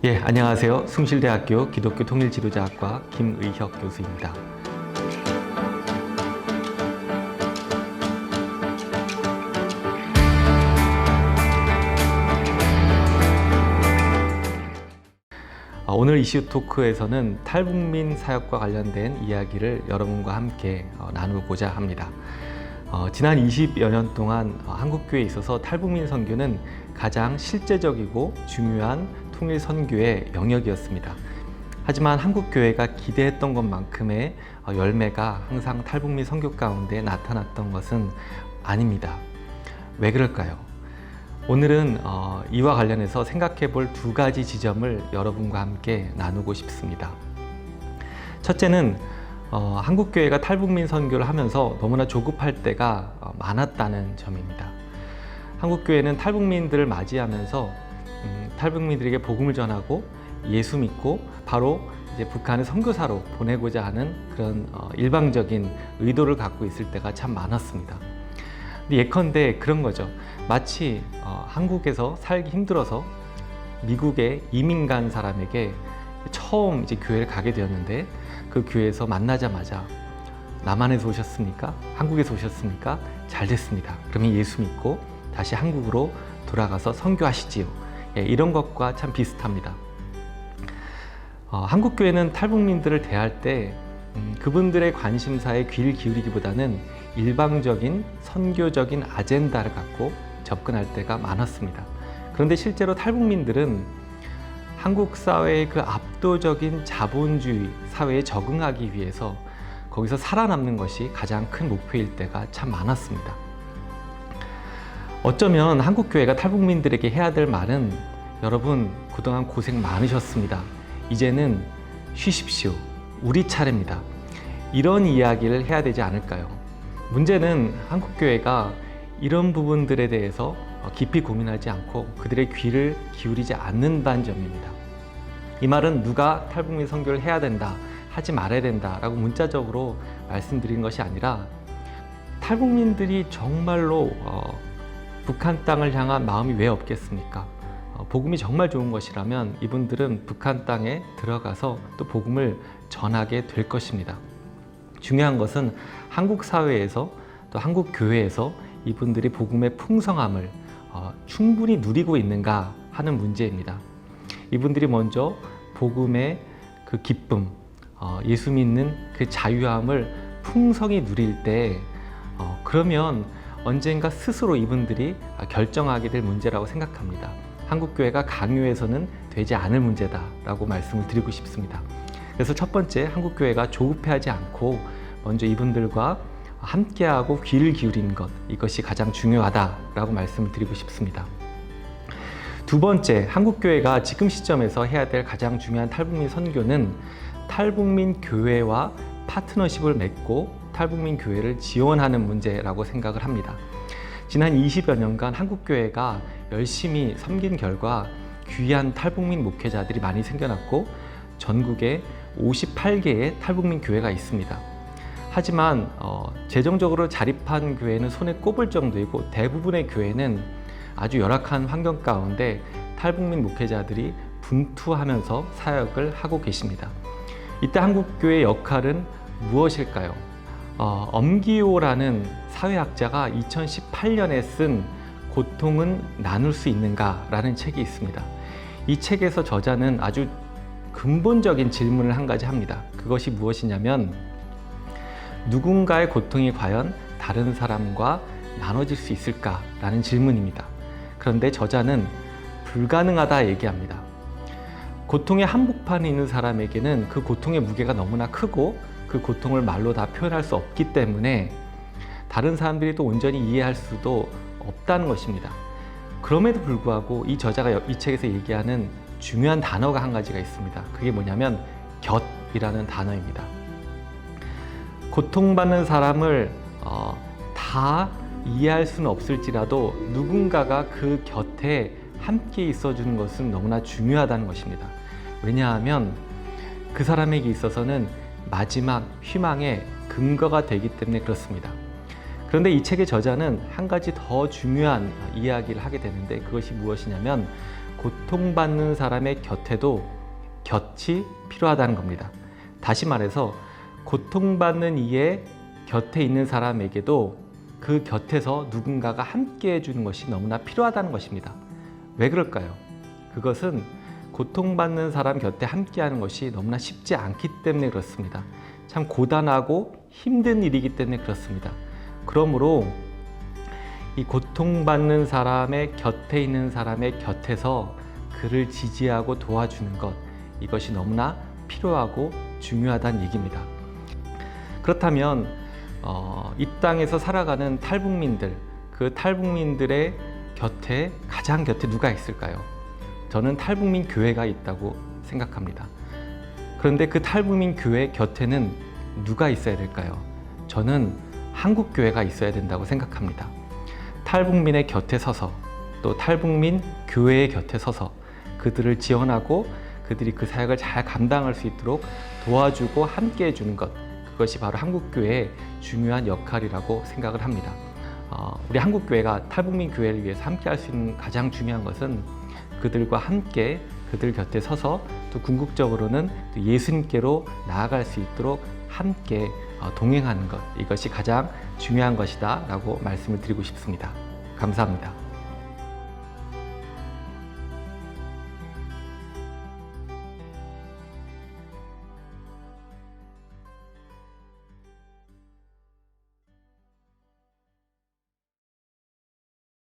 예, 안녕하세요. 숭실대학교 기독교 통일지도자학과 김의혁 교수입니다. 오늘 이슈 토크에서는 탈북민 사역과 관련된 이야기를 여러분과 함께 나누고자 합니다. 지난 20여 년 동안 한국교회에 있어서 탈북민 선교는 가장 실제적이고 중요한 통일 선교의 영역이었습니다. 하지만 한국교회가 기대했던 것만큼의 열매가 항상 탈북민 선교 가운데 나타났던 것은 아닙니다. 왜 그럴까요? 오늘은 이와 관련해서 생각해 볼 두 가지 지점을 여러분과 함께 나누고 싶습니다. 첫째는 한국교회가 탈북민 선교를 하면서 너무나 조급할 때가 많았다는 점입니다. 한국교회는 탈북민들을 맞이하면서 탈북민들에게 복음을 전하고 예수 믿고 바로 이제 북한의 선교사로 보내고자 하는 그런 일방적인 의도를 갖고 있을 때가 참 많았습니다. 근데 예컨대 그런 거죠. 마치 한국에서 살기 힘들어서 미국에 이민 간 사람에게 처음 이제 교회를 가게 되었는데 그 교회에서 만나자마자 남한에서 오셨습니까? 한국에서 오셨습니까? 잘 됐습니다. 그러면 예수 믿고 다시 한국으로 돌아가서 선교하시지요. 예, 이런 것과 참 비슷합니다. 한국교회는 탈북민들을 대할 때 그분들의 관심사에 귀를 기울이기보다는 일방적인 선교적인 아젠다를 갖고 접근할 때가 많았습니다. 그런데 실제로 탈북민들은 한국 사회의 그 압도적인 자본주의 사회에 적응하기 위해서 거기서 살아남는 것이 가장 큰 목표일 때가 참 많았습니다. 어쩌면 한국교회가 탈북민들에게 해야 될 말은 여러분 그동안 고생 많으셨습니다. 이제는 쉬십시오. 우리 차례입니다. 이런 이야기를 해야 되지 않을까요? 문제는 한국교회가 이런 부분들에 대해서 깊이 고민하지 않고 그들의 귀를 기울이지 않는다는 점입니다. 이 말은 누가 탈북민 선교를 해야 된다, 하지 말아야 된다 라고 문자적으로 말씀드린 것이 아니라 탈북민들이 정말로 북한 땅을 향한 마음이 왜 없겠습니까? 복음이 정말 좋은 것이라면 이분들은 북한 땅에 들어가서 또 복음을 전하게 될 것입니다. 중요한 것은 한국 사회에서 또 한국 교회에서 이분들이 복음의 풍성함을 충분히 누리고 있는가 하는 문제입니다. 이분들이 먼저 복음의 그 기쁨, 예수 믿는 그 자유함을 풍성히 누릴 때 그러면 언젠가 스스로 이분들이 결정하게 될 문제라고 생각합니다. 한국교회가 강요해서는 되지 않을 문제다라고 말씀을 드리고 싶습니다. 그래서 첫 번째, 한국교회가 조급해하지 않고 먼저 이분들과 함께하고 귀를 기울이는 것, 이것이 가장 중요하다라고 말씀을 드리고 싶습니다. 두 번째, 한국교회가 지금 시점에서 해야 될 가장 중요한 탈북민 선교는 탈북민 교회와 파트너십을 맺고 탈북민 교회를 지원하는 문제라고 생각을 합니다. 지난 20여 년간 한국교회가 열심히 섬긴 결과 귀한 탈북민 목회자들이 많이 생겨났고 전국에 58개의 탈북민 교회가 있습니다. 하지만 재정적으로 자립한 교회는 손에 꼽을 정도이고 대부분의 교회는 아주 열악한 환경 가운데 탈북민 목회자들이 분투하면서 사역을 하고 계십니다. 이때 한국교회의 역할은 무엇일까요? 엄기호라는 사회학자가 2018년에 쓴 고통은 나눌 수 있는가? 라는 책이 있습니다. 이 책에서 저자는 아주 근본적인 질문을 한 가지 합니다. 그것이 무엇이냐면 누군가의 고통이 과연 다른 사람과 나눠질 수 있을까? 라는 질문입니다. 그런데 저자는 불가능하다 얘기합니다. 고통의 한복판에 있는 사람에게는 그 고통의 무게가 너무나 크고 그 고통을 말로 다 표현할 수 없기 때문에 다른 사람들이 또 온전히 이해할 수도 없다는 것입니다. 그럼에도 불구하고 이 저자가 이 책에서 얘기하는 중요한 단어가 한 가지가 있습니다. 그게 뭐냐면 곁이라는 단어입니다. 고통받는 사람을 다 이해할 수는 없을지라도 누군가가 그 곁에 함께 있어주는 것은 너무나 중요하다는 것입니다. 왜냐하면 그 사람에게 있어서는 마지막 희망의 근거가 되기 때문에 그렇습니다. 그런데 이 책의 저자는 한 가지 더 중요한 이야기를 하게 되는데, 그것이 무엇이냐면 고통받는 사람의 곁에도 곁이 필요하다는 겁니다. 다시 말해서 고통받는 이의 곁에 있는 사람에게도 그 곁에서 누군가가 함께 해주는 것이 너무나 필요하다는 것입니다. 왜 그럴까요? 그것은 고통받는 사람 곁에 함께하는 것이 너무나 쉽지 않기 때문에 그렇습니다. 참 고단하고 힘든 일이기 때문에 그렇습니다. 그러므로 이 고통받는 사람의 곁에 있는 사람의 곁에서 그를 지지하고 도와주는 것, 이것이 너무나 필요하고 중요하다는 얘기입니다. 그렇다면 이 땅에서 살아가는 탈북민들, 그 탈북민들의 곁에 가장 곁에 누가 있을까요? 저는 탈북민 교회가 있다고 생각합니다. 그런데 그 탈북민 교회 곁에는 누가 있어야 될까요? 저는 한국 교회가 있어야 된다고 생각합니다. 탈북민의 곁에 서서, 또 탈북민 교회의 곁에 서서 그들을 지원하고 그들이 그 사역을 잘 감당할 수 있도록 도와주고 함께 해주는 것, 그것이 바로 한국교회의 중요한 역할이라고 생각을 합니다. 우리 한국교회가 탈북민 교회를 위해서 함께 할 수 있는 가장 중요한 것은 그들과 함께 그들 곁에 서서 또 궁극적으로는 또 예수님께로 나아갈 수 있도록 함께 동행하는 것, 이것이 가장 중요한 것이다 라고 말씀을 드리고 싶습니다. 감사합니다.